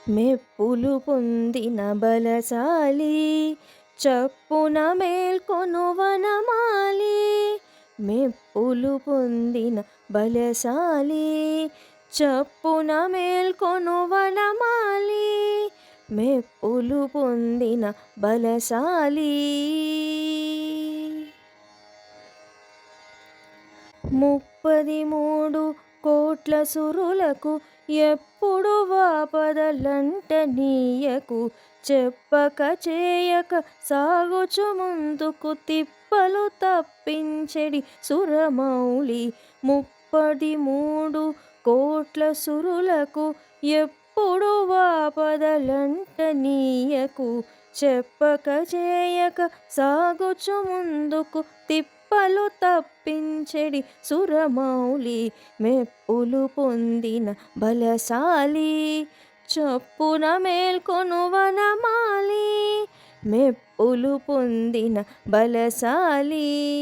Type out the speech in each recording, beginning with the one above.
మెప్పులు పొందిన బలశాలి చప్పున మేల్కొను వనమాలి. మెప్పులు పొందిన బలశాలి చప్పున మేల్కొను వనమాలి. మెప్పులు పొందిన బలశాలి. 33 కోట్ల సురులకు ఎప్పుడు వాపదలంట నీయకు. చెప్పక చేయక సాగుచు ముందుకు తిప్పలు తప్పించెడి సురమౌళి. 33 కోట్ల సురులకు ఎప్పుడు వాపదలంట నీయకు. చెప్పక చేయక సాగుచు ముందుకు తిప్పలు తప్పించెడి సురమౌళి. మెప్పులు పొందిన బలశాలి చప్పున మేల్కొను వనమాలి. మెప్పులు పొందిన బలశాలి.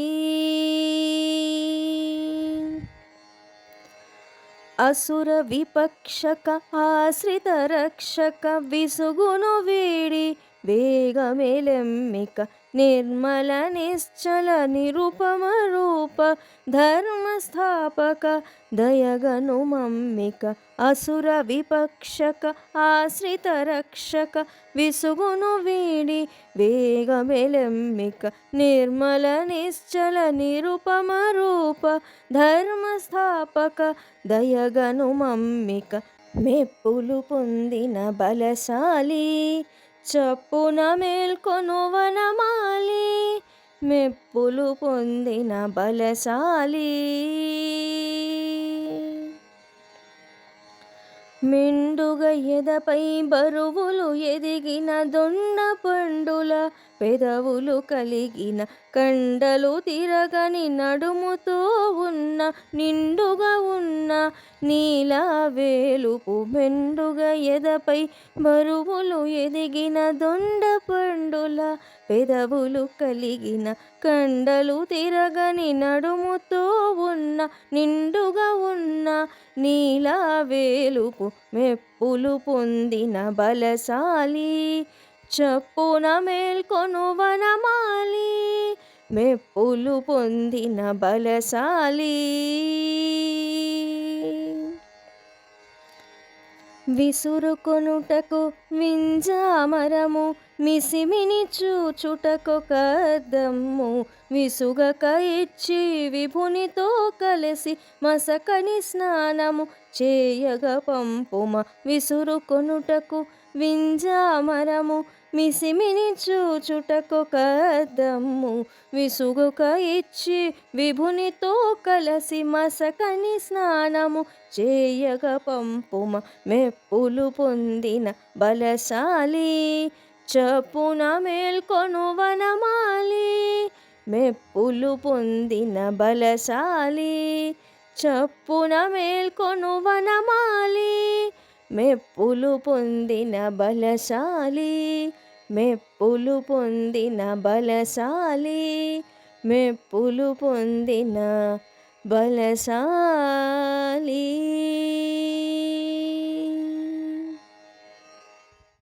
అసుర విపక్షక ఆశ్రిత రక్షక విసుగును వీడి వేగమెలెమ్మిక. నిర్మల నిశ్చల నిరుపమ రూప ధర్మస్థాపక దయగను మమ్మిక. అసుర విపక్షక ఆశ్రిత రక్షక విసుగును వీడి వేగమెలెమ్మిక. నిర్మల నిశ్చల నిరుపమ రూప ధర్మస్థాపక దయగను మమ్మిక. మెప్పులు పొందిన బలశాలి చప్పున మేల్కొను వనమాలి. మెప్పులు పొందిన బలశాలి. మెండుగ ఎదపై బరువులు ఎదిగిన దొండ పండుల పెదవులు కలిగిన కండలు తిరగని నడుముతో ఉన్న నిండుగా ఉన్న నీలా వేలుపు. మెండుగ ఎదపై బరువులు ఎదిగిన దొండ పండుల పెదవులు కలిగిన కండలు తిరగని నడుముతో ఉన్న నిండుగా ఉన్న నీలా వేలుపు. మెప్పులు పొందిన బలశాలి చప్పున మేల్కొను వనమాలి. మెప్పులు పొందిన బలశాలి. విసురుకొనుటకు వింజామరము మిసిమిని చూచుటకొక అద్దము. విసుగక ఇచ్చి విభునితో కలిసి మసకని స్నానము చేయగ పంపుమ. విసురుకొనుటకు వింజామరము మిసిమిని చూచుటకొక అద్దము. విసుగక ఇచ్చి విభునితో కలసి మసకని స్నానము చేయగ పంపుమ. మెప్పులు పొందిన బలశాలి చప్పున మేల్కొను వనమాలి. మెప్పులు పొందిన బలశాలి చప్పున మేల్కొను వనమాలి. మెప్పులు పొందిన బలశాలి. మెప్పులు పొందిన బలశాలి. మెప్పులు పొందిన బలశాలి.